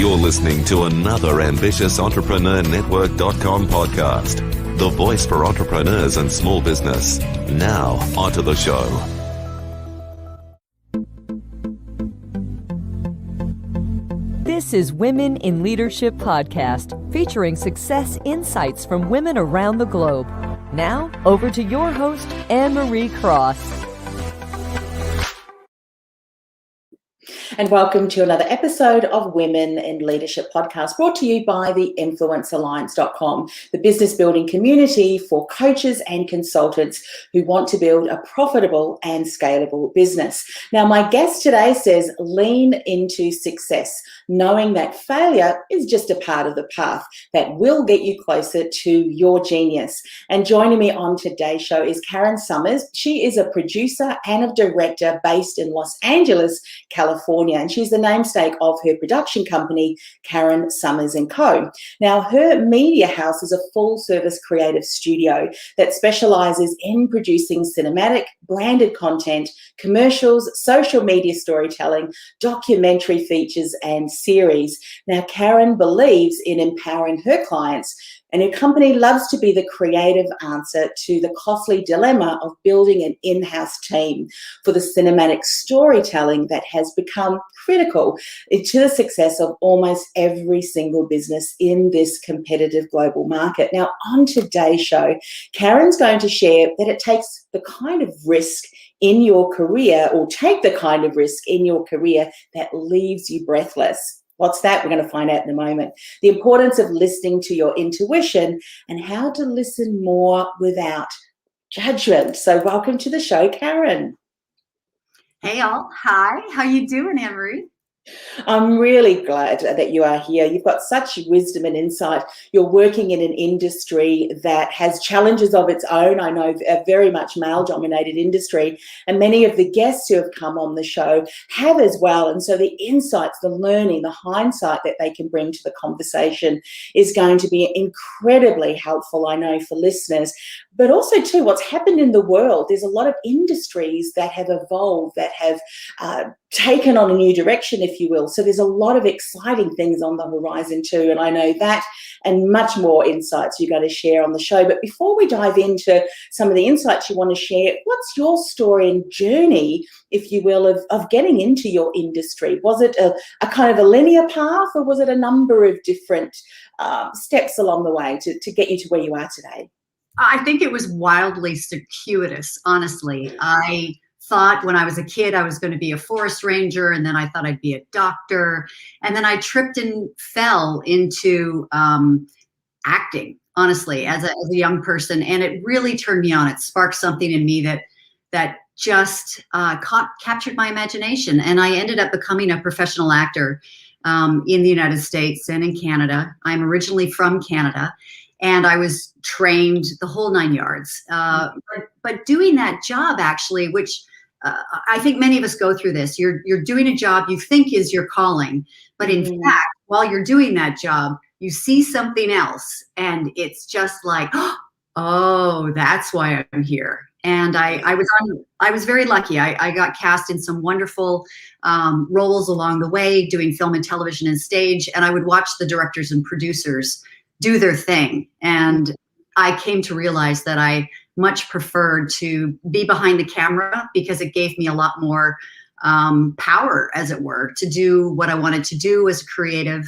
You're listening to another ambitious entrepreneur.network.com podcast, the voice for entrepreneurs and small business. Now, onto the show. This is Women in Leadership Podcast, featuring success insights from women around the globe. Now, over to your host, Anne-Marie Cross. And welcome to another episode of Women in Leadership Podcast, brought to you by the influencealliance.com, the business building community for coaches and consultants who want to build a profitable and scalable business. Now, my guest today says, lean into success, knowing that failure is just a part of the path that will get you closer to your genius. And joining me on today's show is Karen Summers. She is a producer and a director based in Los Angeles, California, and she's the namesake of her production company, Karen Summers & Co. Now, her media house is a full-service creative studio that specializes in producing cinematic, branded content, commercials, social media storytelling, documentary features, and series. Now, Karen believes in empowering her clients, and her company loves to be the creative answer to the costly dilemma of building an in-house team for the cinematic storytelling that has become critical to the success of almost every single business in this competitive global market. Now, on today's show, Karen's going to share that it takes the kind of risk in your career, or take the kind of risk in your career that leaves you breathless. What's that? We're going to find out in a moment. The importance of listening to your intuition and how to listen more without judgment. So welcome to the show, Karen. Hey all. Hi. How you doing, Anne-Marie? I'm really glad that you are here. You've got such wisdom and insight. You're working in an industry that has challenges of its own. I know a very much male-dominated industry, and many of the guests who have come on the show have as well. And so the insights, the learning, the hindsight that they can bring to the conversation is going to be incredibly helpful, I know, for listeners. But also, too, what's happened in the world, there's a lot of industries that have evolved, that have taken on a new direction, if you will. So there's a lot of exciting things on the horizon too. And I know that and much more insights you're going to share on the show. But before we dive into some of the insights you want to share, what's your story and journey, if you will, of getting into your industry? Was it a kind of a linear path, or was it a number of different steps along the way to get you to where you are today? I think it was wildly circuitous, honestly. I thought when I was a kid I was going to be a forest ranger, and then I thought I'd be a doctor, and then I tripped and fell into acting, honestly, as a young person, and it really turned me on. It sparked something in me that just captured my imagination, and I ended up becoming a professional actor in the United States and in Canada. I'm originally from Canada, and I was trained the whole 9 yards. But doing that job, actually, which I think many of us go through this. You're doing a job you think is your calling, but in fact, while you're doing that job, you see something else, and it's just like, oh, that's why I'm here. And I was very lucky. I got cast in some wonderful roles along the way, doing film and television and stage, and I would watch the directors and producers do their thing. And I came to realize that I much preferred to be behind the camera, because it gave me a lot more power, as it were, to do what I wanted to do as a creative.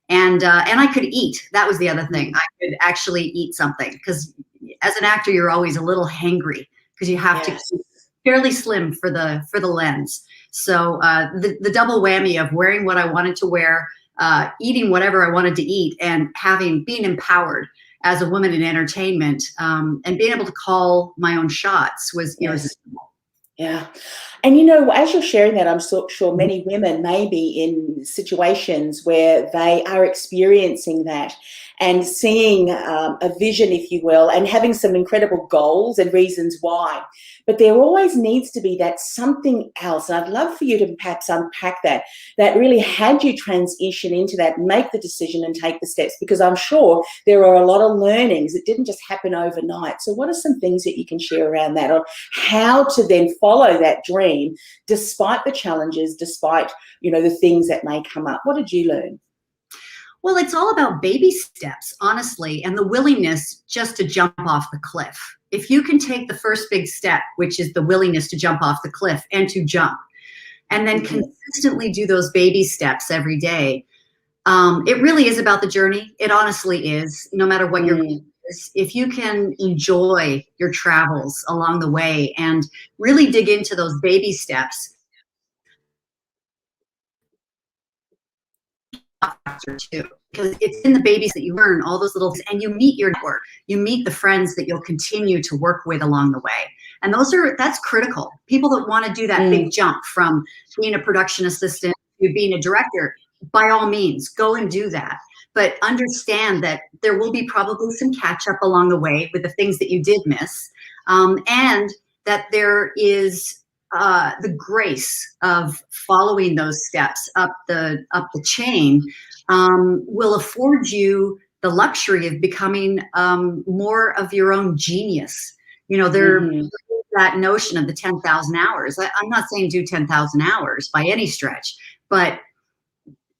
And I could eat. That was the other thing. I could actually eat something, because as an actor, you're always a little hangry, because you have to keep fairly slim for the lens. So the double whammy of wearing what I wanted to wear, eating whatever I wanted to eat, and being empowered as a woman in entertainment, and being able to call my own shots was irresistible. Yeah. And, you know, as you're sharing that, I'm so sure many women may be in situations where they are experiencing that and seeing a vision, if you will, and having some incredible goals and reasons why. But there always needs to be that something else. And I'd love for you to perhaps unpack that really had you transition into that, make the decision and take the steps, because I'm sure there are a lot of learnings. It didn't just happen overnight. So what are some things that you can share around that, on how to then follow that dream despite the challenges, despite, you know, the things that may come up? What did you learn? Well, it's all about baby steps, honestly, and the willingness just to jump off the cliff. If you can take the first big step, which is the willingness to jump off the cliff and to jump, and then consistently do those baby steps every day, it really is about the journey. It honestly is, no matter what your goal is. If you can enjoy your travels along the way and really dig into those baby steps, too, because it's in the babies that you learn all those little things, and you meet your network, you meet the friends that you'll continue to work with along the way, and that's critical. People that want to do that big jump from being a production assistant to being a director, by all means, go and do that, but understand that there will be probably some catch up along the way with the things that you did miss, and that there is the grace of following those steps up the chain will afford you the luxury of becoming more of your own genius. You know, that notion of the 10,000 hours. I'm not saying do 10,000 hours by any stretch, but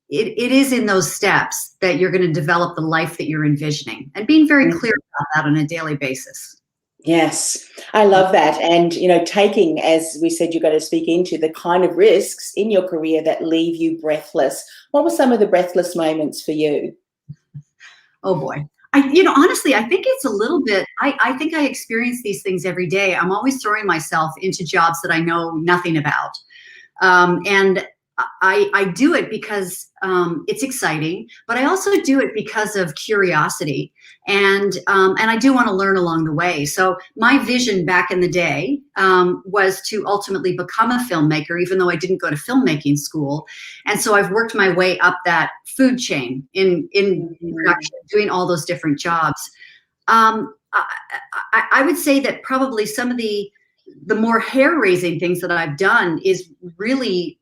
it is in those steps that you're going to develop the life that you're envisioning, and being very clear about that on a daily basis. Yes, I love that. And, you know, taking, as we said, you're going to speak into the kind of risks in your career that leave you breathless. What were some of the breathless moments for you? Oh, boy. Honestly, I think it's a little bit, I think I experience these things every day. I'm always throwing myself into jobs that I know nothing about. And I do it because it's exciting, but I also do it because of curiosity, and I do want to learn along the way. So my vision back in the day was to ultimately become a filmmaker, even though I didn't go to filmmaking school. And so I've worked my way up that food chain in production, doing all those different jobs. I would say that probably some of the more hair-raising things that I've done is really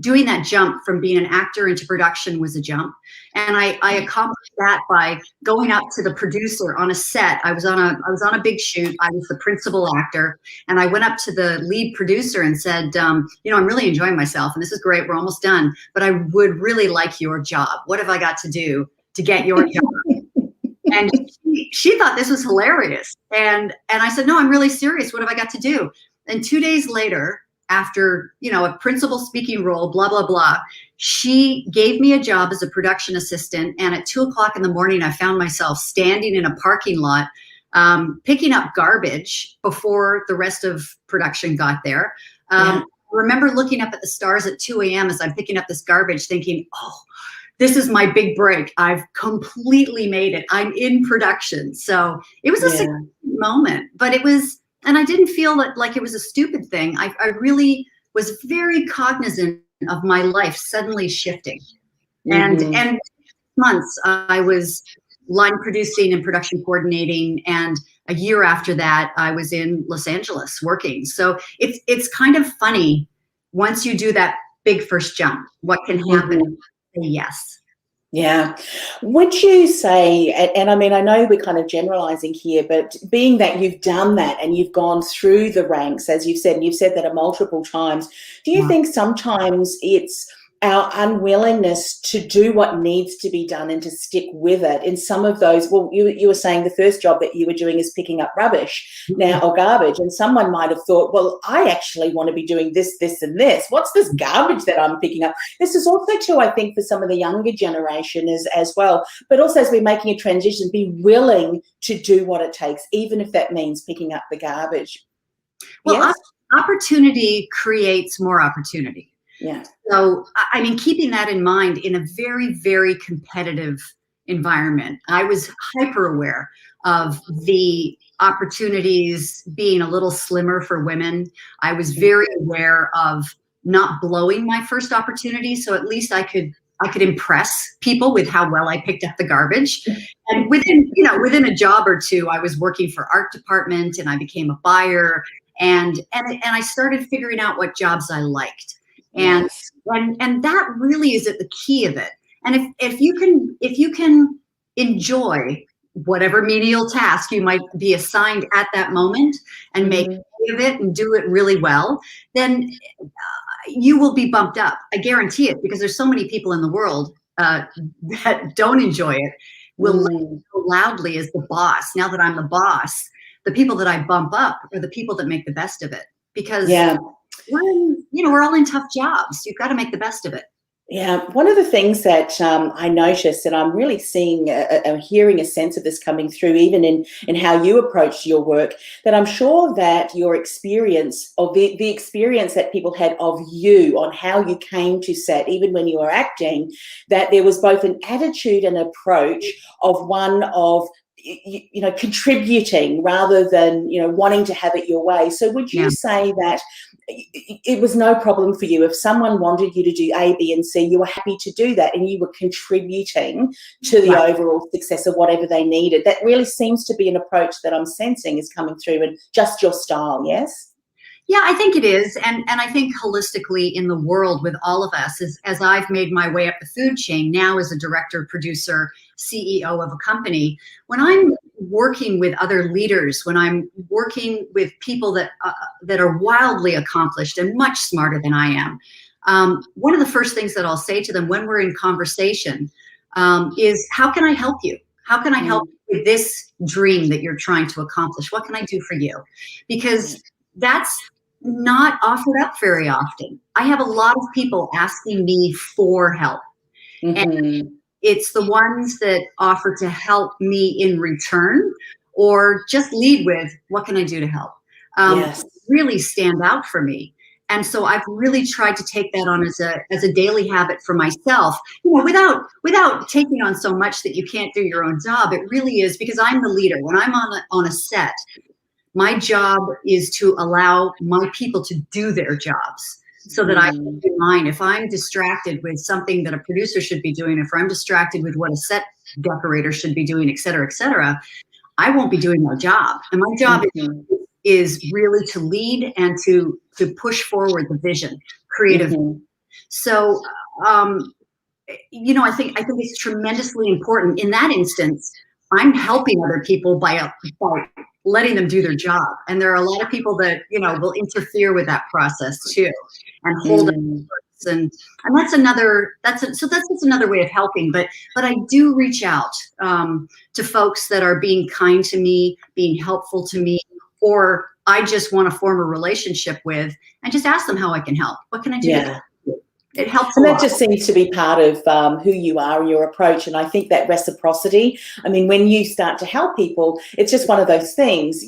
doing that jump from being an actor into production was a jump. And I accomplished that by going up to the producer on a set. I was on a big shoot. I was the principal actor. And I went up to the lead producer and said, I'm really enjoying myself and this is great. We're almost done, but I would really like your job. What have I got to do to get your job? And she thought this was hilarious. And I said, no, I'm really serious. What have I got to do? And 2 days later, after, a principal speaking role, blah, blah, blah, she gave me a job as a production assistant. And at 2:00 in the morning, I found myself standing in a parking lot, picking up garbage before the rest of production got there. I remember looking up at the stars at 2 a.m. as I'm picking up this garbage thinking, oh, this is my big break. I've completely made it. I'm in production. So it was a significant moment, but it was, and I didn't feel like it was a stupid thing. I really was very cognizant of my life suddenly shifting. And months I was line producing and production coordinating. And a year after that, I was in Los Angeles working. So it's kind of funny once you do that big first jump, what can happen. Yes. Yeah. Would you say, and I mean, I know we're kind of generalizing here, but being that you've done that and you've gone through the ranks, as you've said, and you've said that multiple times, do you think sometimes it's our unwillingness to do what needs to be done and to stick with it in some of those? Well, you were saying the first job that you were doing is picking up rubbish now, or garbage, and someone might have thought, well, I actually want to be doing this, this, and this. What's this garbage that I'm picking up? This is also true, I think, for some of the younger generation as well, but also as we're making a transition, be willing to do what it takes, even if that means picking up the garbage. Well, yes? Opportunity creates more opportunity. Yeah. So, I mean, keeping that in mind in a very, very competitive environment, I was hyper aware of the opportunities being a little slimmer for women. I was very aware of not blowing my first opportunity. So at least I could impress people with how well I picked up the garbage. And within a job or two, I was working for art department and I became a buyer, and I started figuring out what jobs I liked. And that really is at the key of it. And if you can enjoy whatever menial task you might be assigned at that moment and make of it and do it really well, then you will be bumped up. I guarantee it, because there's so many people in the world that don't enjoy it will listen so loudly as the boss. Now that I'm the boss, the people that I bump up are the people that make the best of it, because we're all in tough jobs. You've got to make the best of it. Yeah, one of the things that I noticed, and I'm really seeing, I'm hearing a sense of this coming through, even in how you approach your work, that I'm sure that your experience, or the experience that people had of you on how you came to set, even when you were acting, that there was both an attitude and approach of one of, contributing rather than, wanting to have it your way. So would you say that it was no problem for you if someone wanted you to do A, B, and C, you were happy to do that, and you were contributing to the overall success of whatever they needed? That really seems to be an approach that I'm sensing is coming through, and just your style, yes? Yeah, I think it is. And I think holistically in the world with all of us, as I've made my way up the food chain now as a director, producer, CEO of a company, when I'm working with other leaders, when I'm working with people that are wildly accomplished and much smarter than I am, one of the first things that I'll say to them when we're in conversation is, how can I help you? How can I help you with this dream that you're trying to accomplish? What can I do for you? Because that's not offered up very often. I have a lot of people asking me for help. And it's the ones that offer to help me in return, or just lead with, what can I do to help? Really stand out for me. And so I've really tried to take that on as a daily habit for myself, without taking on so much that you can't do your own job. It really is, because I'm the leader. When I'm on a set, my job is to allow my people to do their jobs, so that I can do mine. If I'm distracted with something that a producer should be doing, if I'm distracted with what a set decorator should be doing, et cetera, I won't be doing my job. And my job is really to lead and to push forward the vision, creative. So, I think it's tremendously important. In that instance, I'm helping other people by letting them do their job. And there are a lot of people that, will interfere with that process too, and hold up. And that's just another way of helping. But I do reach out to folks that are being kind to me, being helpful to me, or I just want to form a relationship with, and just ask them how I can help. What can I do? It helps. And that just seems to be part of who you are and your approach. And I think that reciprocity, I mean, when you start to help people, it's just one of those things,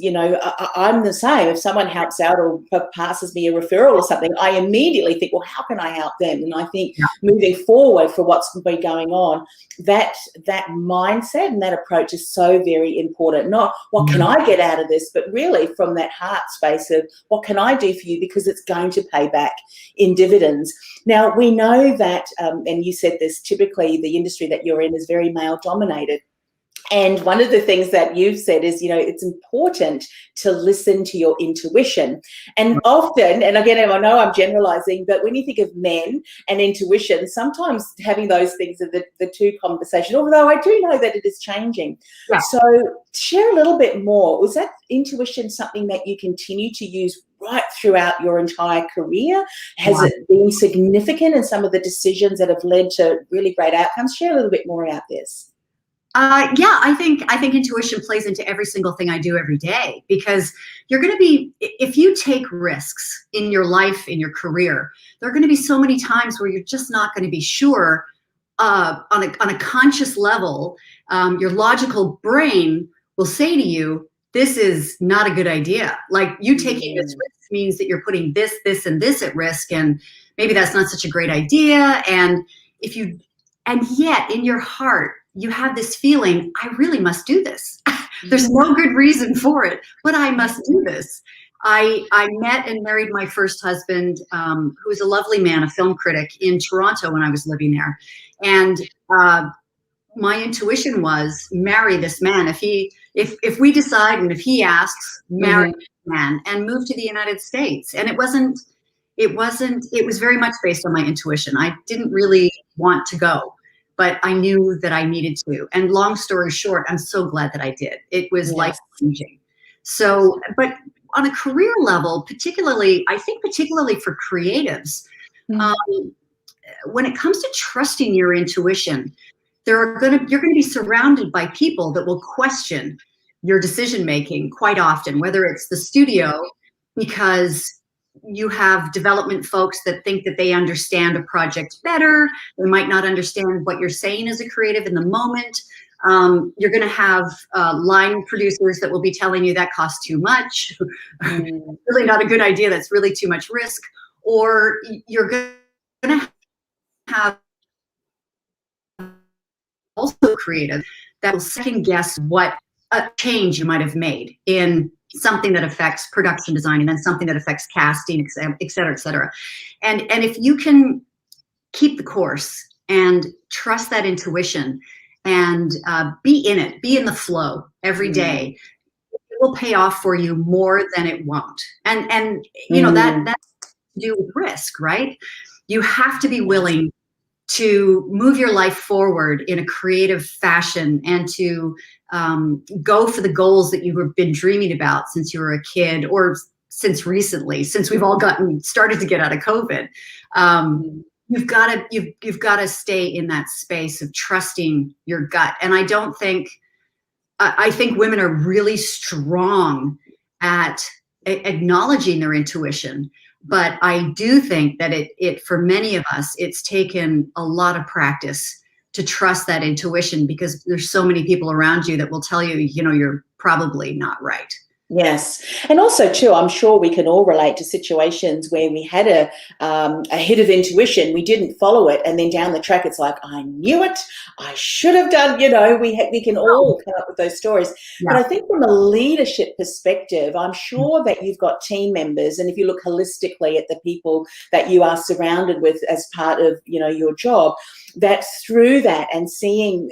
I'm the same. If someone helps out or passes me a referral or something, I immediately think, well, how can I help them? And I think moving forward for what's been going on, that mindset and that approach is so very important. Not what can I get out of this, but really from that heart space of what can I do for you, because it's going to pay back in dividends. Now, we know that, and you said this, typically the industry that you're in is very male dominated. And one of the things that you've said is, it's important to listen to your intuition. And often, and again, I know I'm generalizing, but when you think of men and intuition, sometimes having those things are the two conversations, although I do know that it is changing. Yeah. So share a little bit more. Was that intuition something that you continue to use right throughout your entire career? Has it been significant in some of the decisions that have led to really great outcomes? Share a little bit more about this. I think intuition plays into every single thing I do every day, because you're going to be, if you take risks in your life, in your career, there are going to be so many times where you're just not going to be sure on a conscious level. Your logical brain will say to you, this is not a good idea. Like, you taking this risk means that you're putting this, and this at risk, and maybe that's not such a great idea. And yet in your heart, you have this feeling, I really must do this. There's no good reason for it, but I must do this. I met and married my first husband, who was a lovely man, a film critic, in Toronto when I was living there. And my intuition was, marry this man. If we decide, and if he asks, marry this man and move to the United States. And it was very much based on my intuition. I didn't really want to go, but I knew that I needed to. And long story short, I'm so glad that I did. It was life-changing. So, but on a career level, particularly for creatives, when it comes to trusting your intuition, you're going to be surrounded by people that will question your decision making quite often, whether it's the studio, because you have development folks that think that they understand a project better. They might not understand what you're saying as a creative in the moment. You're going to have line producers that will be telling you that costs too much. Really not a good idea. That's really too much risk. Or you're going to have also creative that will second guess what a change you might have made in something that affects production design, and then something that affects casting, et cetera, et cetera. And if you can keep the course and trust that intuition and be in it, be in the flow every day, it will pay off for you more than it won't. And you know, that's to do with risk, right? You have to be willing to move your life forward in a creative fashion, and to go for the goals that you've been dreaming about since you were a kid, or since recently, since we've all started to get out of COVID. You've got to stay in that space of trusting your gut. And I think women are really strong at acknowledging their intuition. But I do think that it for many of us, it's taken a lot of practice to trust that intuition, because there's so many people around you that will tell you, you know, you're probably not right. Yes. And also, too, I'm sure we can all relate to situations where we had a hit of intuition, we didn't follow it, and then down the track, it's like, I knew it, I should have done, you know, we can all come up with those stories. Yeah. But I think from a leadership perspective, I'm sure that you've got team members, and if you look holistically at the people that you are surrounded with as part of, you know, your job, that through that and seeing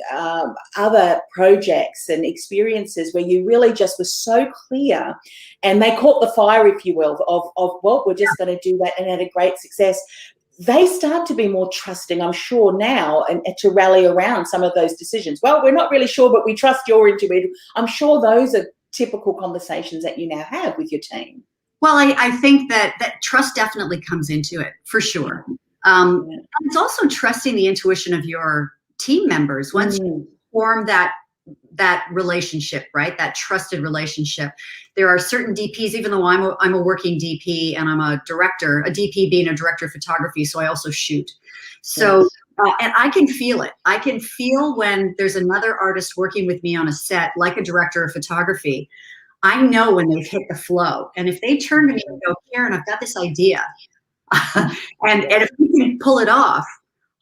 other projects and experiences where you really just were so clear, and they caught the fire, if you will, of well, we're just going to do that, and had a great success, they start to be more trusting, I'm sure, now, and to rally around some of those decisions. Well, we're not really sure, but we trust your intuition. I'm sure those are typical conversations that you now have with your team. Well, I think that trust definitely comes into it, for sure. And it's also trusting the intuition of your team members. Once you form that relationship, right, that trusted relationship, there are certain DPs, even though I'm a working DP and I'm a director, a DP being a director of photography, so I also shoot. So, and I can feel it. I can feel when there's another artist working with me on a set, like a director of photography. I know when they've hit the flow. And if they turn to me and go, Karen, I've got this idea, and if we can pull it off,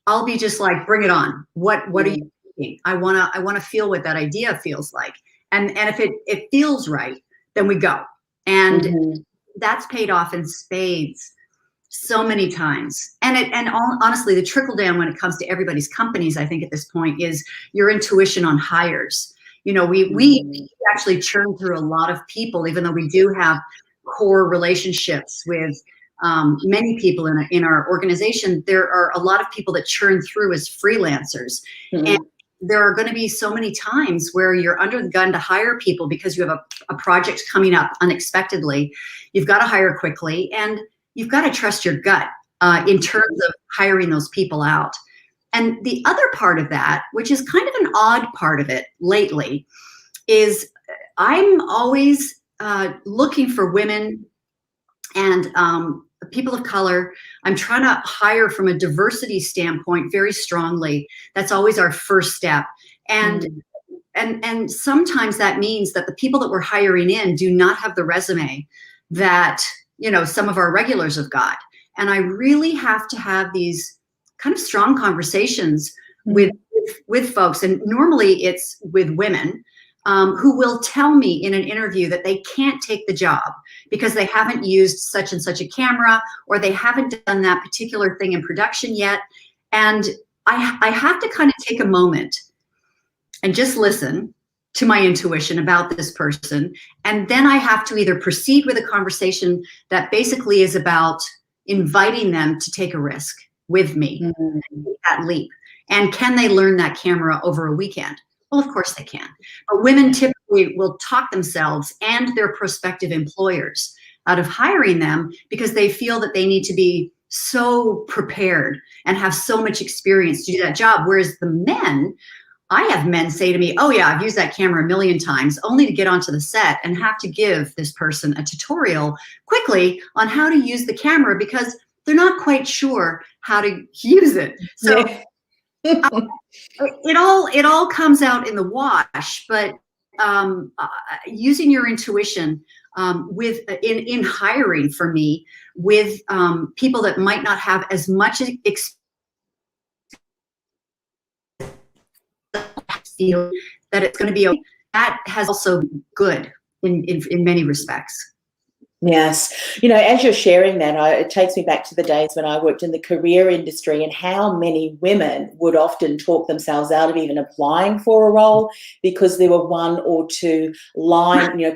I'll be just like, bring it on. What are you thinking? I wanna feel what that idea feels like. And if it feels right, then we go. And that's paid off in spades so many times. And honestly, the trickle down when it comes to everybody's companies, I think at this point, is your intuition on hires. You know, we actually churn through a lot of people, even though we do have core relationships with many people in our organization. There are a lot of people that churn through as freelancers. And there are going to be so many times where you're under the gun to hire people because you have a project coming up unexpectedly. You've got to hire quickly, and you've got to trust your gut in terms of hiring those people out. And the other part of that, which is kind of an odd part of it lately, is I'm always looking for women and people of color. I'm trying to hire from a diversity standpoint very strongly. That's always our first step. And sometimes that means that the people that we're hiring in do not have the resume that, you know, some of our regulars have got. And I really have to have these kind of strong conversations with folks. And normally it's with women who will tell me in an interview that they can't take the job because they haven't used such and such a camera, or they haven't done that particular thing in production yet. And I have to kind of take a moment and just listen to my intuition about this person. And then I have to either proceed with a conversation that basically is about inviting them to take a risk with me, that leap. And can they learn that camera over a weekend? Well, of course they can. But women typically will talk themselves and their prospective employers out of hiring them because they feel that they need to be so prepared and have so much experience to do that job. Whereas the men, I have men say to me, oh yeah, I've used that camera a million times, only to get onto the set and have to give this person a tutorial quickly on how to use the camera because they're not quite sure how to use it. So it all comes out in the wash, but using your intuition with in hiring for me with people that might not have as much experience, feel that it's going to be okay. That has also good in many respects. Yes. You know, as you're sharing that, it takes me back to the days when I worked in the career industry and how many women would often talk themselves out of even applying for a role because there were one or two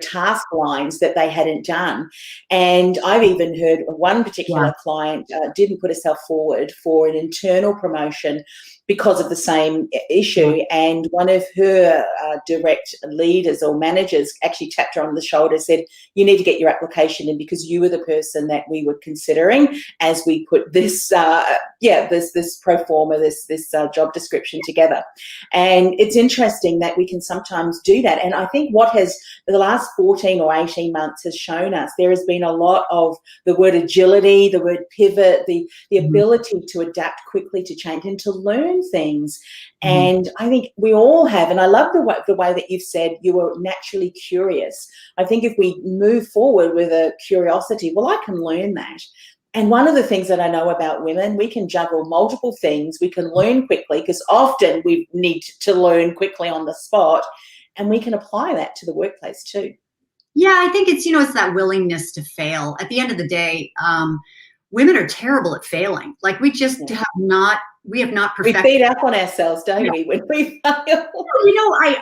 task lines that they hadn't done. And I've even heard one particular client didn't put herself forward for an internal promotion because of the same issue. And one of her direct leaders or managers actually tapped her on the shoulder, said, you need to get your application in because you were the person that we were considering as we put this, this pro forma, this job description together. And it's interesting that we can sometimes do that. And I think what has the last 14 or 18 months has shown us, there has been a lot of the word agility, the word pivot, the ability to adapt quickly to change and to learn things. And I think we all have, and I love the way that you've said you were naturally curious. I think if we move forward with a curiosity, well, I can learn that. And one of the things that I know about women, we can juggle multiple things. We can learn quickly because often we need to learn quickly on the spot, and we can apply that to the workplace too. Yeah, I think it's, it's that willingness to fail. At the end of the day, women are terrible at failing. Like we just have not perfected. We beat up on ourselves, don't we, when we fail?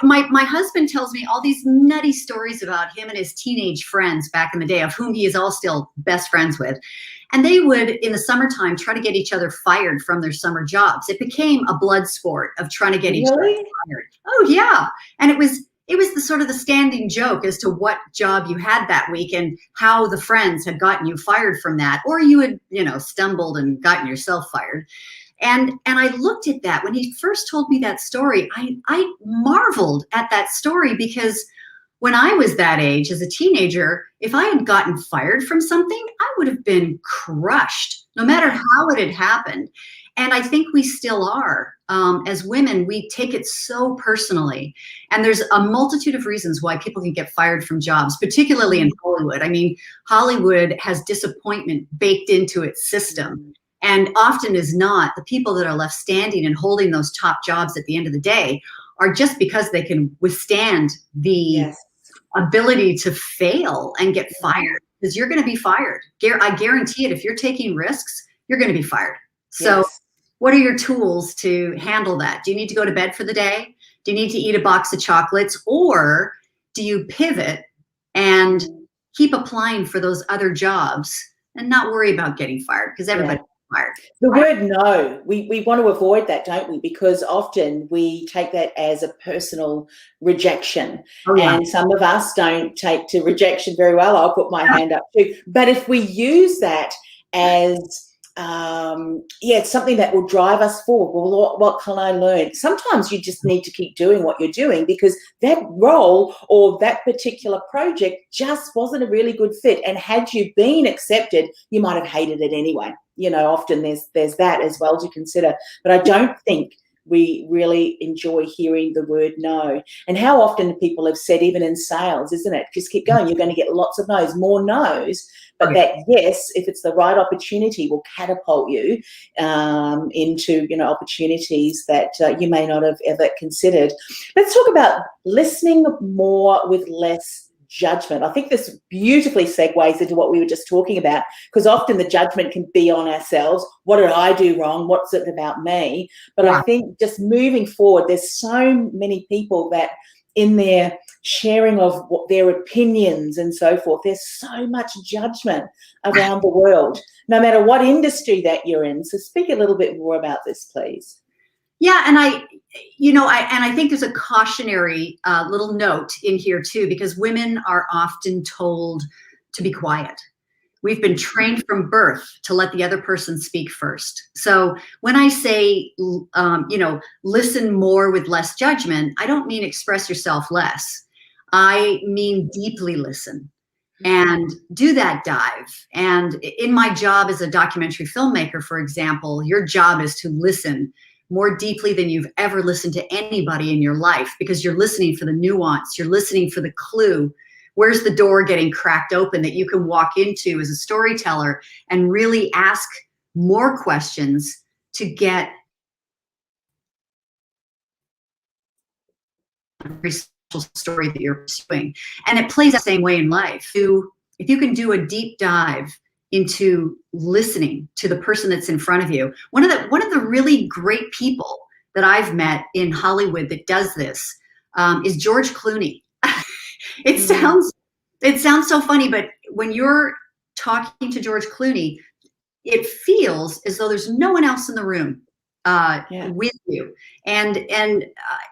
My husband tells me all these nutty stories about him and his teenage friends back in the day, of whom he is all still best friends with. And they would, in the summertime, try to get each other fired from their summer jobs. It became a blood sport of trying to get each other fired. Oh yeah. And it was the sort of the standing joke as to what job you had that week and how the friends had gotten you fired from that, or you had, stumbled and gotten yourself fired. And I looked at that when he first told me that story. I marveled at that story because when I was that age as a teenager, if I had gotten fired from something, I would have been crushed, no matter how it had happened. And I think we still are. As women, we take it so personally. And there's a multitude of reasons why people can get fired from jobs, particularly in Hollywood. I mean, Hollywood has disappointment baked into its system. And often as not, the people that are left standing and holding those top jobs at the end of the day are just because they can withstand the ability to fail and get fired, because you're going to be fired. I guarantee it. If you're taking risks, you're going to be fired. So what are your tools to handle that? Do you need to go to bed for the day? Do you need to eat a box of chocolates? Or do you pivot and keep applying for those other jobs and not worry about getting fired? Because everybody gets fired. The word no, we want to avoid that, don't we? Because often we take that as a personal rejection. And some of us don't take to rejection very well. I'll put my hand up too. But if we use that as it's something that will drive us forward. Well, what can I learn? Sometimes you just need to keep doing what you're doing because that role or that particular project just wasn't a really good fit. And had you been accepted, you might have hated it anyway. Often there's that as well to consider. But I don't think we really enjoy hearing the word no. And how often people have said, even in sales, isn't it? Just keep going. You're going to get lots of no's, more no's. But that yes, if it's the right opportunity, will catapult you into opportunities that you may not have ever considered. Let's talk about listening more with less judgment. I think this beautifully segues into what we were just talking about, because often the judgment can be on ourselves. What did I do wrong? What's it about me? But I think just moving forward, there's so many people that in their sharing of their opinions and so forth, there's so much judgment around the world, no matter what industry that you're in. So speak a little bit more about this, please. Yeah, and I think there's a cautionary little note in here too, because women are often told to be quiet. We've been trained from birth to let the other person speak first. So when I say, listen more with less judgment, I don't mean express yourself less. I mean deeply listen and do that dive. And in my job as a documentary filmmaker, for example, your job is to listen more deeply than you've ever listened to anybody in your life, because you're listening for the nuance, you're listening for the clue. Where's the door getting cracked open that you can walk into as a storyteller and really ask more questions to get a very special story that you're pursuing. And it plays the same way in life. If you can do a deep dive into listening to the person that's in front of you, one of the really great people that I've met in Hollywood that does this is George Clooney. It sounds so funny, but when you're talking to George Clooney, it feels as though there's no one else in the room with you. And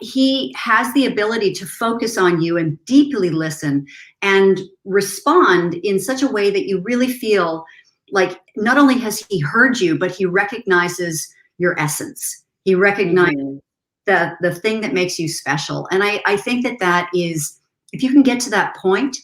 he has the ability to focus on you and deeply listen and respond in such a way that you really feel like not only has he heard you, but he recognizes your essence. He recognizes the thing that makes you special. And I think that is, if you can get to that point,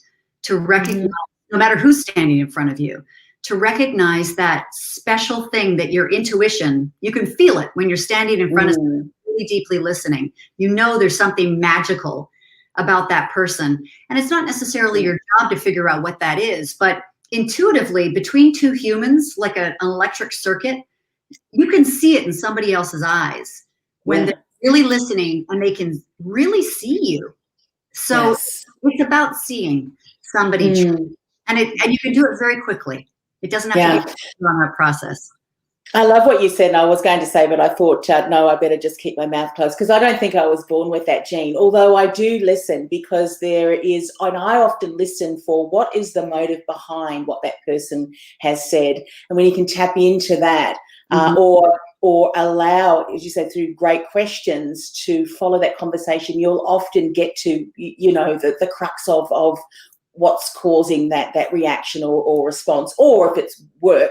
to recognize, no matter who's standing in front of you, to recognize that special thing that your intuition, you can feel it when you're standing in front of someone, really deeply listening. You know there's something magical about that person. And it's not necessarily your job to figure out what that is, but intuitively, between two humans, like an electric circuit, you can see it in somebody else's eyes when they're really listening and they can really see you. So it's about seeing somebody, and you can do it very quickly. It doesn't have to be a long process. I love what you said, and I was going to say, but I thought, no, I better just keep my mouth closed, because I don't think I was born with that gene, although I do listen, because there is, and I often listen for what is the motive behind what that person has said. And when you can tap into that, or allow, as you said, through great questions to follow that conversation, you'll often get to, the crux of what's causing that reaction or response, or if it's work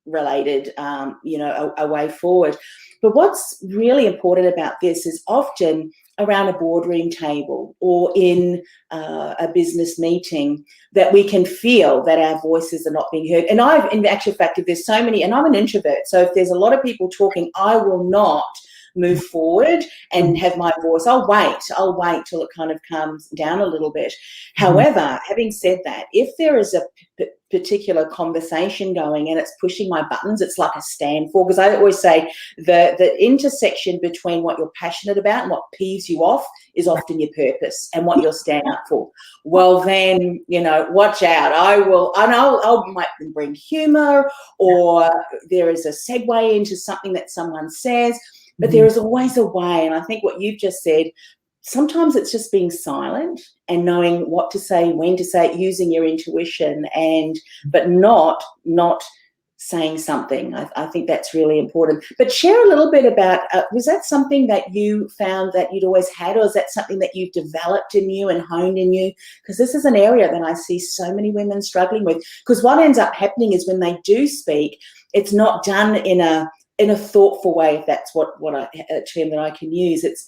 related, a way forward. But what's really important about this is often around a boardroom table or in a business meeting that we can feel that our voices are not being heard. And in actual fact, if there's so many, and I'm an introvert, so if there's a lot of people talking, I will not move forward and have my voice. I'll wait till it kind of calms down a little bit. However, having said that, if there is a particular conversation going and it's pushing my buttons, it's like a stand for, because I always say the intersection between what you're passionate about and what peeves you off is often your purpose and what you'll stand up for. Well, then, watch out. I'll might bring humor, or there is a segue into something that someone says. But there is always a way, and I think what you've just said, sometimes it's just being silent and knowing what to say, when to say it, using your intuition, but not saying something. I think that's really important. But share a little bit about, was that something that you found that you'd always had, or is that something that you've developed in you and honed in you? Because this is an area that I see so many women struggling with. Because what ends up happening is when they do speak, it's not done in a thoughtful way, if that's what a term that I can use. It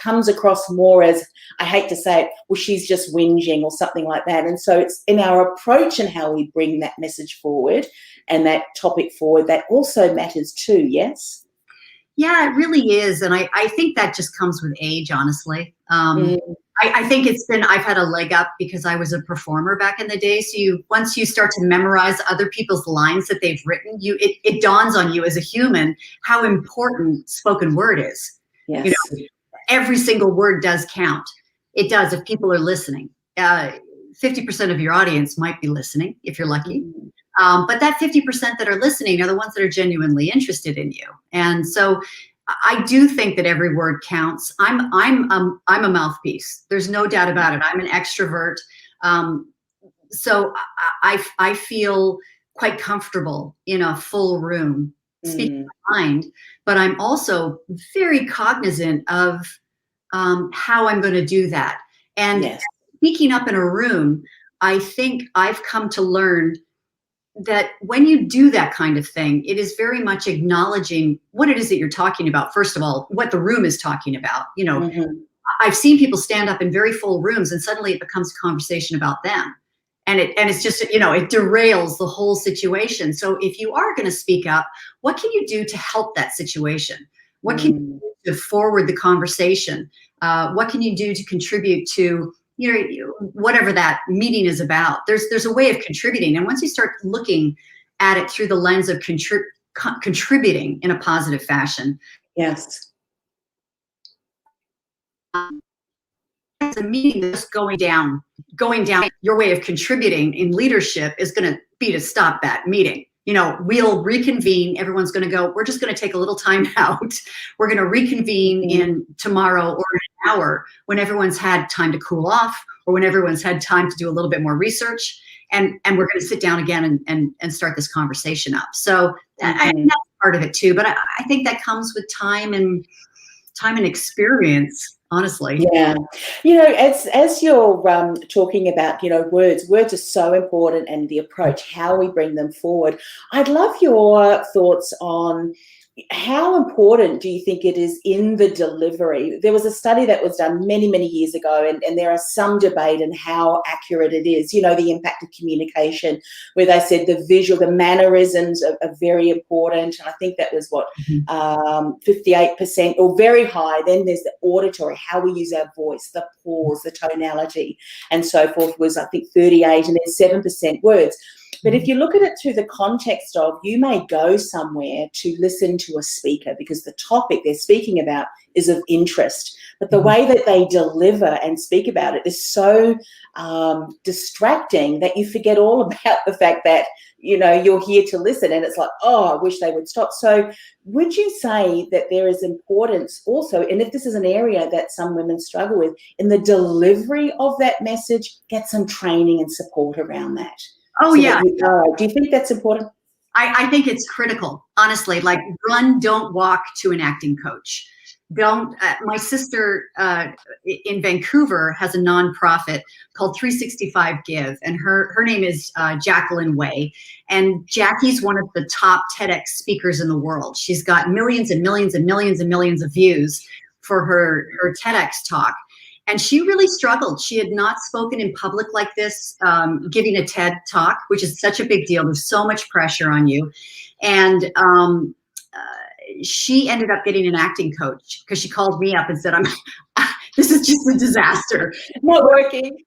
comes across more as, I hate to say it, well, she's just whinging or something like that. And so it's in our approach and how we bring that message forward and that topic forward that also matters too, yes? Yeah, it really is. And I think that just comes with age, honestly. I think I've had a leg up because I was a performer back in the day. So once you start to memorize other people's lines that they've written, it dawns on you as a human how important spoken word is. Yes. Every single word does count. It does if people are listening. 50% of your audience might be listening if you're lucky. But that 50% that are listening are the ones that are genuinely interested in you. And so I do think that every word counts. I'm a mouthpiece. There's no doubt about it. I'm an extrovert. So I feel quite comfortable in a full room speaking my mind, but I'm also very cognizant of how I'm going to do that. And speaking up in a room, I think I've come to learn that when you do that kind of thing, it is very much acknowledging what it is that you're talking about. First of all, what the room is talking about. I've seen people stand up in very full rooms and suddenly it becomes a conversation about them. And it's just, it derails the whole situation. So if you are going to speak up, what can you do to help that situation? What can you do to forward the conversation? What can you do to contribute to, whatever that meeting is about? There's a way of contributing. And once you start looking at it through the lens of contributing in a positive fashion. Yes. As a meeting that's going down, your way of contributing in leadership is going to be to stop that meeting. We'll reconvene. Everyone's going to go, we're just going to take a little time out. We're going to reconvene in tomorrow or an hour when everyone's had time to cool off or when everyone's had time to do a little bit more research. And we're going to sit down again and start this conversation up. So I think that's part of it too. But I think that comes with time and experience. Honestly. Yeah. As you're talking about, words are so important, and the approach, how we bring them forward. I'd love your thoughts on how important do you think it is in the delivery? There was a study that was done many, many years ago, and there are some debate in how accurate it is, the impact of communication, where they said the mannerisms are very important. And I think that was 58% or very high. Then there's the auditory, how we use our voice, the pause, the tonality, and so forth was, I think, 38, and then 7% words. But if you look at it through the context of, you may go somewhere to listen to a speaker because the topic they're speaking about is of interest, but the way that they deliver and speak about it is so distracting that you forget all about the fact that, you're here to listen, and it's like, oh, I wish they would stop. So would you say that there is importance also, and if this is an area that some women struggle with, in the delivery of that message, get some training and support around that? Oh, yeah. Do you think that's important? I think it's critical, honestly. Like, don't walk to an acting coach. My sister in Vancouver has a nonprofit called 365 Give, and her name is Jacqueline Way. And Jackie's one of the top TEDx speakers in the world. She's got millions and millions and millions and millions of views for her TEDx talk. And she really struggled. She had not spoken in public like this, giving a TED talk, which is such a big deal. There's so much pressure on you. And she ended up getting an acting coach because she called me up and said, this is just a disaster. Not working.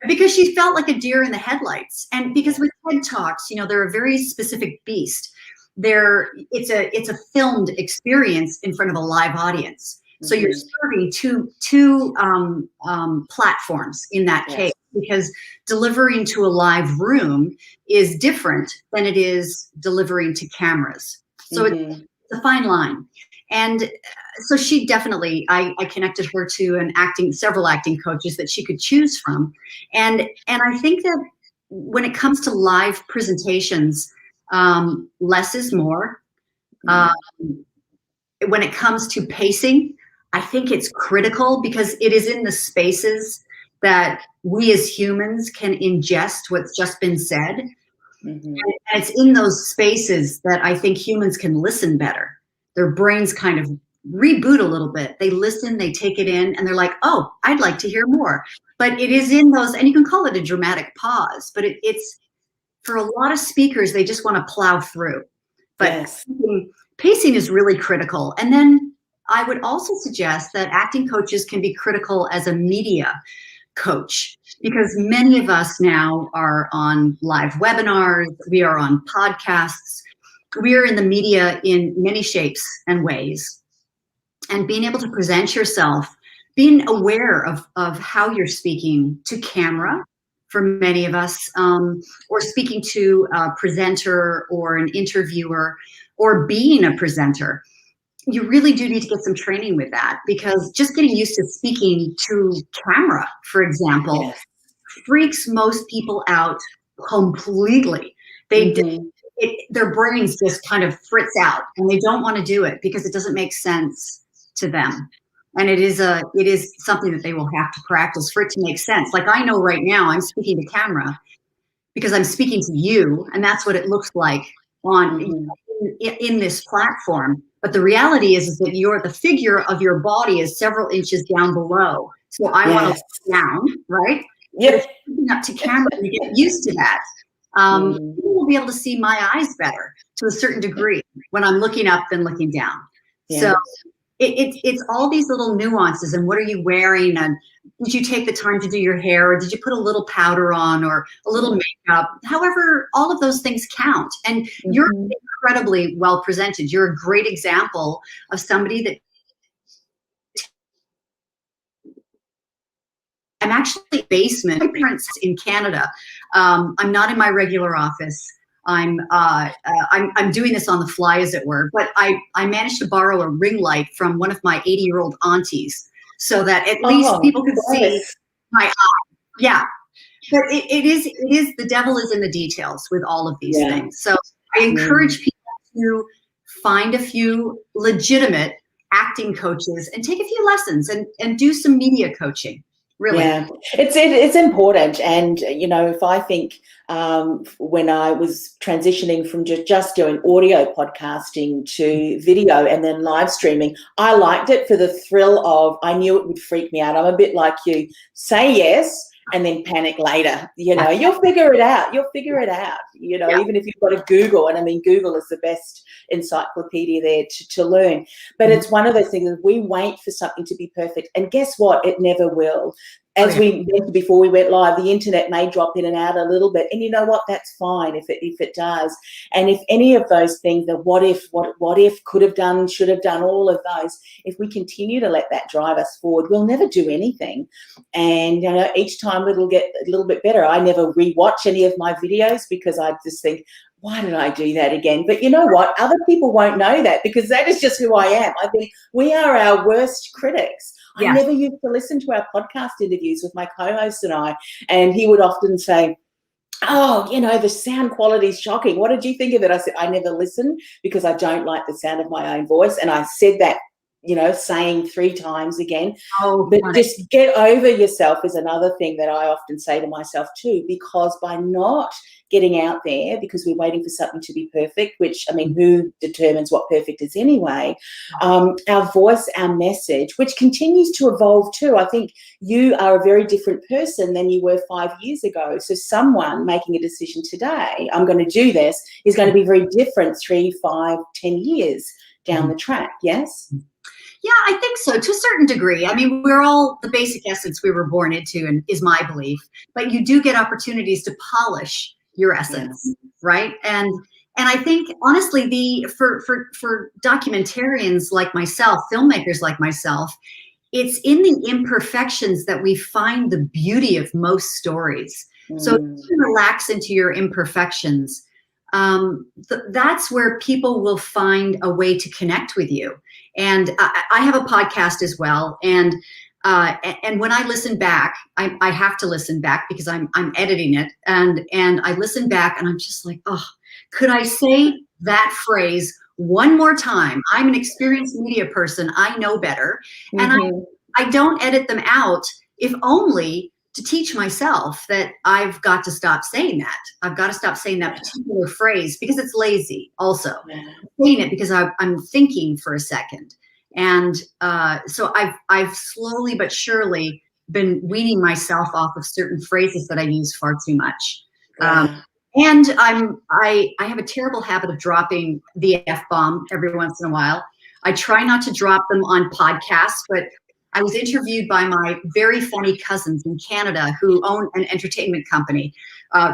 Because she felt like a deer in the headlights. And because with TED Talks, they're a very specific beast. It's a filmed experience in front of a live audience. So you're serving two platforms in that case, because delivering to a live room is different than it is delivering to cameras. So it's a fine line. And so she definitely, I connected her to several acting coaches that she could choose from. And I think that when it comes to live presentations, less is more. When it comes to pacing, I think it's critical because it is in the spaces that we as humans can ingest what's just been said. And it's in those spaces that I think humans can listen better. Their brains kind of reboot a little bit. They listen, they take it in, and they're like, oh, I'd like to hear more. But it is in those, and you can call it a dramatic pause, but it's for a lot of speakers, they just want to plow through. But pacing is really critical. And then I would also suggest that acting coaches can be critical as a media coach, because many of us now are on live webinars, we are on podcasts, we are in the media in many shapes and ways. And being able to present yourself, being aware of how you're speaking to camera for many of us, or speaking to a presenter or an interviewer, or being a presenter. You really do need to get some training with that, because just getting used to speaking to camera, for example, freaks most people out completely. Their brains just kind of fritz out, and they don't want to do it because it doesn't make sense to them. And it is something that they will have to practice for it to make sense. Like, I know right now I'm speaking to camera, because I'm speaking to you, and that's what it looks like on in this platform. But the reality is that the figure of your body is several inches down below. So I want to look down, right? Yeah. But if you're looking up to camera, you get used to that. People will be able to see my eyes better to a certain degree when I'm looking up than looking down. Yeah. So it's all these little nuances, and what are you wearing, and did you take the time to do your hair, or did you put a little powder on, or a little makeup? However, all of those things count, and you're incredibly well presented. You're a great example of somebody that I'm actually basement. My parents in Canada. I'm not in my regular office. I'm doing this on the fly, as it were. But I managed to borrow a ring light from one of my 80-year-old aunties, so that at least people could see my eye. Yeah, but it is the devil is in the details with all of these things. So I encourage people to find a few legitimate acting coaches and take a few lessons and do some media coaching. Really. Yeah, it's important. And, you know, if I think when I was transitioning from just doing audio podcasting to video and then live streaming, I liked it for the thrill of, I knew it would freak me out. I'm a bit like you, say yes and then panic later. You know, you'll figure it out. You know, even if you've got to Google, and I mean, Google is the best encyclopedia there to learn. But it's one of those things that we wait for something to be perfect. And guess what? It never will. As we mentioned before we went live, the internet may drop in and out a little bit, and you know what? That's fine if it does. And if any of those things, the what if, could have done, should have done, all of those, if we continue to let that drive us forward, we'll never do anything. And you know, each time it'll get a little bit better. I never rewatch any of my videos because I just think, why did I do that again? But you know what? Other people won't know that because that is just who I am. I think we are our worst critics. I never used to listen to our podcast interviews with my co-host and he would often say, oh, you know, the sound quality is shocking. What did you think of it? I said, I never listen because I don't like the sound of my own voice. And I said that, you know, saying 3 times again. But just get over yourself is another thing that I often say to myself too, because by not getting out there, because we're waiting for something to be perfect, which, I mean, who determines what perfect is anyway? Our voice, our message, which continues to evolve too. I think you are a very different person than you were 5 years ago. So someone making a decision today, I'm going to do this, is going to be very different 3, 5, 10 years down the track. Yes? Yeah, I think so, to a certain degree. I mean, we're all the basic essence we were born into, and is my belief. But you do get opportunities to polish your essence, right? And I think honestly, for documentarians like myself, filmmakers like myself, it's in the imperfections that we find the beauty of most stories. So if you relax into your imperfections, that's where people will find a way to connect with you. And I have a podcast as well, and when I listen back, I have to listen back because I'm editing it, and I listen back and I'm just like, oh, could I say that phrase one more time? I'm an experienced media person. I know better, and I don't edit them out, if only to teach myself that I've got to stop saying that. I've got to stop saying that particular phrase because it's lazy also. I'm saying it because I'm thinking for a second. And so I've slowly but surely been weaning myself off of certain phrases that I use far too much. And I have a terrible habit of dropping the F-bomb every once in a while. I try not to drop them on podcasts, but I was interviewed by my very funny cousins in Canada who own an entertainment company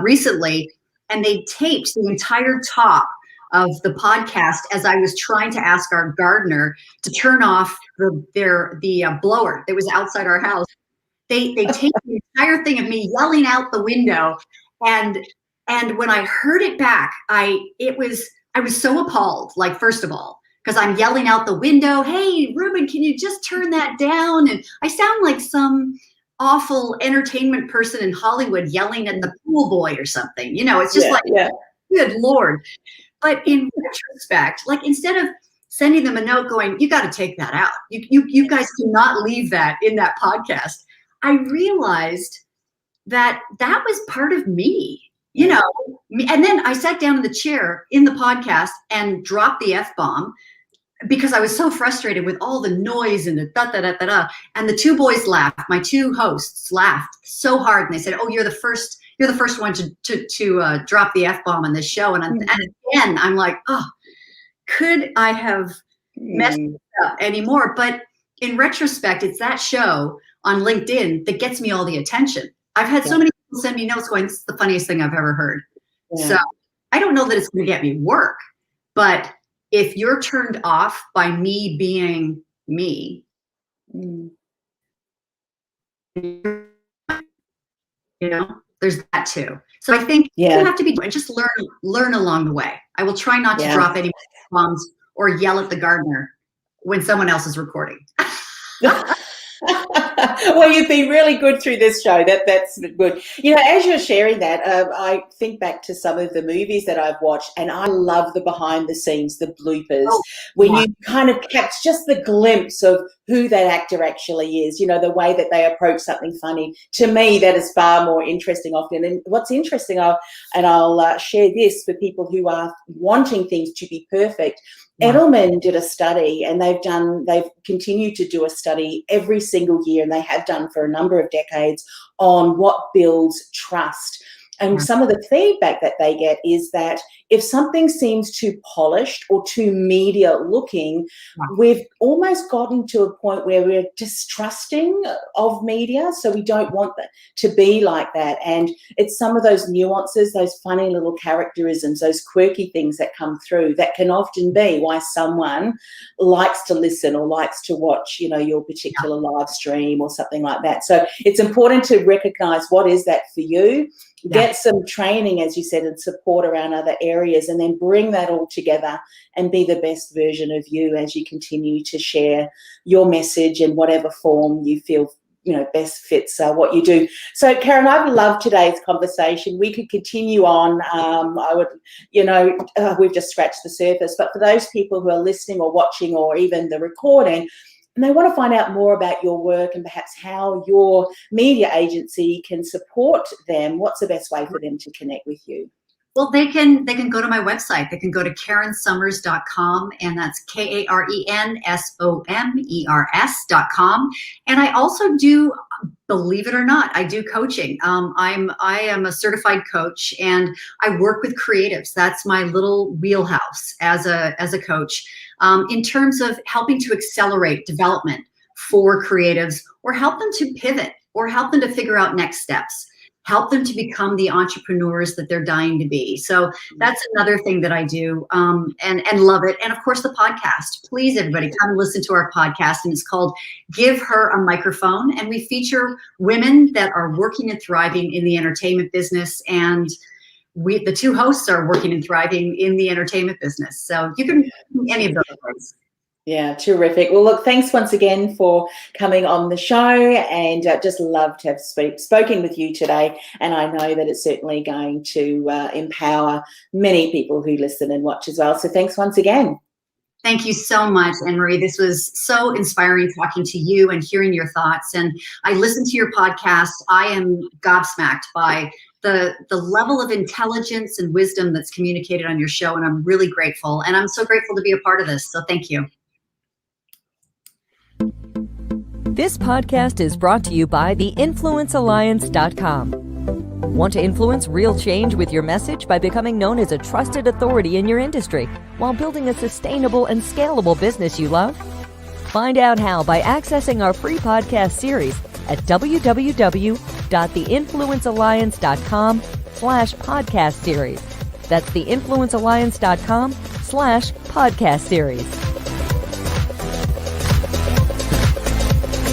recently, and they taped the entire top of the podcast as I was trying to ask our gardener to turn off the blower that was outside our house. They taped the entire thing of me yelling out the window, and when I heard it back, I was so appalled. Like, first of all, because I'm yelling out the window, hey, Ruben, can you just turn that down? And I sound like some awful entertainment person in Hollywood yelling at the pool boy or something. You know, it's just good Lord. But in retrospect, like, instead of sending them a note going, you got to take that out. You guys cannot leave that in that podcast. I realized that was part of me. you know, and then I sat down in the chair in the podcast and dropped the F-bomb because I was so frustrated with all the noise and the da-da-da-da-da. And the two boys laughed. My two hosts laughed so hard. And they said, oh, you're the first one to drop the F-bomb on this show. And again, I'm like, oh, could I have messed it up anymore? But in retrospect, it's that show on LinkedIn that gets me all the attention. I've had so many people send me notes going, this is the funniest thing I've ever heard. Yeah. So I don't know that it's going to get me work, but if you're turned off by me being me, you know, there's that too. So I think you have to be, just learn along the way. I will try not to drop any bombs or yell at the gardener when someone else is recording. Well, you've been really good through this show. That's good. You know, as you're sharing that, I think back to some of the movies that I've watched, and I love the behind the scenes, the bloopers, when you kind of catch just the glimpse of who that actor actually is, you know, the way that they approach something funny. To me, that is far more interesting often. And what's interesting, I'll share this for people who are wanting things to be perfect. Edelman did a study, and they've continued to do a study every single year, and they have done for a number of decades, on what builds trust. And some of the feedback that they get is that if something seems too polished or too media looking, we've almost gotten to a point where we're distrusting of media. So we don't want that to be like that. And it's some of those nuances, those funny little characterisms, those quirky things that come through that can often be why someone likes to listen or likes to watch, you know, your particular live stream or something like that. So it's important to recognize what is that for you. Get some training, as you said, and support around other areas, and then bring that all together and be the best version of you as you continue to share your message in whatever form you feel, you know, best fits what you do. So, Karen, I've loved today's conversation. We could continue on. I would, you know, we've just scratched the surface. But for those people who are listening or watching or even the recording, and they want to find out more about your work and perhaps how your media agency can support them, what's the best way for them to connect with you? Well, they can go to my website. They can go to KarenSomers.com, and that's KarenSomers.com. And I also do, believe it or not, I do coaching. I am a certified coach, and I work with creatives. That's my little wheelhouse as a coach, in terms of helping to accelerate development for creatives, or help them to pivot, or help them to figure out next steps. Help them to become the entrepreneurs that they're dying to be. So that's another thing that I do, and love it. And of course, the podcast. Please, everybody, come listen to our podcast. And it's called Give Her a Microphone. And we feature women that are working and thriving in the entertainment business. And the two hosts are working and thriving in the entertainment business. So you can do any of those ways. Yeah, terrific. Well, look, thanks once again for coming on the show, and just love to have spoken with you today. And I know that it's certainly going to empower many people who listen and watch as well. So thanks once again. Thank you so much, Anne-Marie. This was so inspiring talking to you and hearing your thoughts. And I listened to your podcast. I am gobsmacked by the level of intelligence and wisdom that's communicated on your show. And I'm really grateful. And I'm so grateful to be a part of this. So thank you. This podcast is brought to you by theinfluencealliance.com. Want to influence real change with your message by becoming known as a trusted authority in your industry while building a sustainable and scalable business you love? Find out how by accessing our free podcast series at www.theinfluencealliance.com/podcast series. That's theinfluencealliance.com/podcast series.